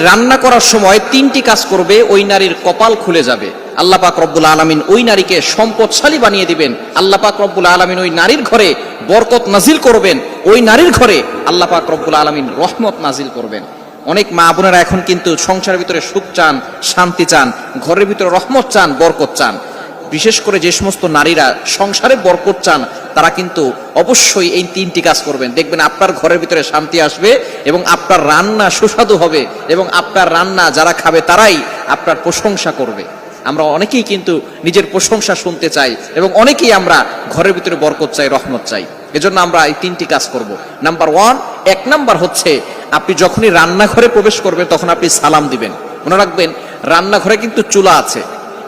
রান্না করার সময় তিনটি কাজ করবে, ওই নারীর কপাল খুলে যাবে। আল্লাহ পাক রব্বুল আলামিন ওই নারীকে সম্পদশালী বানিয়ে দিবেন। আল্লাহ পাক রব্বুল আলামিন ওই নারীর ঘরে বরকত নাজিল করবেন। ওই নারীর ঘরে আল্লাহ পাক রব্বুল আলামিন রহমত নাজিল করবেন। অনেক মা বোনেরা এখন কিন্তু সংসারের ভিতরে সুখ চান, শান্তি চান, ঘরের ভিতরে রহমত চান, বরকত চান। বিশেষ করে যে সমস্ত নারীরা সংসারে বরকত চান তারা কিন্তু অবশ্যই এই তিনটি কাজ করবেন। দেখবেন আপনার ঘরের ভিতরে শান্তি আসবে এবং আপনার রান্না সুস্বাদু হবে এবং আপনার রান্না যারা খাবে তারাই আপনার প্রশংসা করবে। আমরা অনেকেই কিন্তু নিজের প্রশংসা শুনতে চাই এবং অনেকেই আমরা ঘরের ভিতরে বরকত চাই, রহমত চাই। এজন্য আমরা এই তিনটি কাজ করব। নাম্বার 1, 1 নাম্বার হচ্ছে আপনি যখনই রান্নাঘরে প্রবেশ করবেন তখন আপনি সালাম দিবেন। মনে রাখবেন রান্নাঘরে কিন্তু চুলা আছে।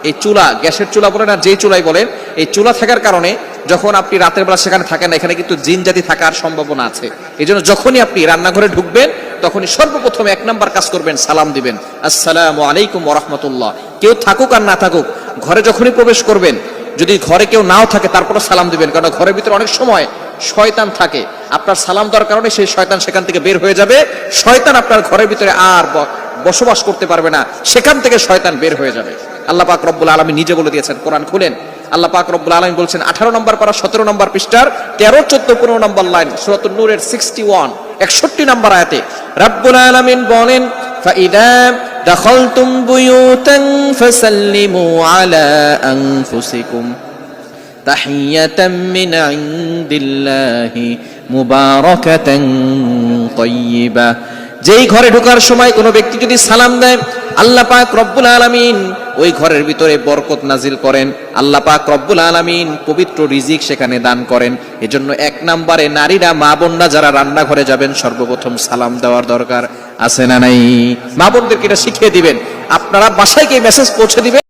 এই চুলা, গ্যাসের চুলা বলেন আর যেই চুলাই বলেন, এই চুলা থাকার কারণে যখন আপনি রাতের বেলা সেখানে থাকেন না, এখানে কিন্তু জিন জাতি থাকার সম্ভাবনা আছে। এই জন্য যখনই আপনি রান্নাঘরে ঢুকবেন তখনই সর্বপ্রথম 1 নাম্বার কাজ করবেন, সালাম দিবেন, আসসালামু আলাইকুম ওয়া রাহমাতুল্লাহ। কেউ থাকুক আর না থাকুক, ঘরে যখনই প্রবেশ করবেন, যদি ঘরে কেউ নাও থাকে তারপরে সালাম দিবেন, কারণ ঘরের ভিতরে অনেক সময় শয়তান থাকে। আপনার সালাম দেওয়ার কারণে সেই শয়তান সেখান থেকে বের হয়ে যাবে। শয়তান আপনার ঘরের ভিতরে আর বসবাস করতে পারবে না, সেখান থেকে শয়তান বের হয়ে যাবে। আল্লাহ পাক রব্বুল আলামিন নিজে বলে দিয়েছেন, কোরআন খুলেন, আল্লাহ পাক রব্বুল আলামিন বলছেন 18 নম্বর পারা 17 নম্বর পৃষ্ঠার 13, 14, 15 নম্বর লাইন, সূরাতুন নূরের 61, 61 নম্বর আয়াতে রব্বুল আলামিন বলেন, ফাইদা দাখালতুম বুয়ুতান ফাসাল্লিমু আলা আনফুসিকুম তাহিয়াতাম মিন ইনদিল্লাহি মুবারাকাতান তাইয়্যিবা। যেই ঘরে ঢোকার সময় কোনো ব্যক্তি যদি সালাম দেয়, আল্লাহ পাক রব্বুল আলামিন ওই ঘরের ভিতরে বরকত নাজিল করেন। আল্লাহ পাক রব্বুল আলামিন পবিত্র রিজিক সেখানে দান করেন। এজন্য 1 নম্বরে নারীরা, মা বোনরা যারা রান্নাঘরে যাবেন সর্বপ্রথম সালাম দেওয়ার দরকার আছে না নাই? মা বোনদেরকে এটা শিখিয়ে দিবেন, আপনারা বাসায় গিয়ে মেসেজ পৌঁছে দিবেন।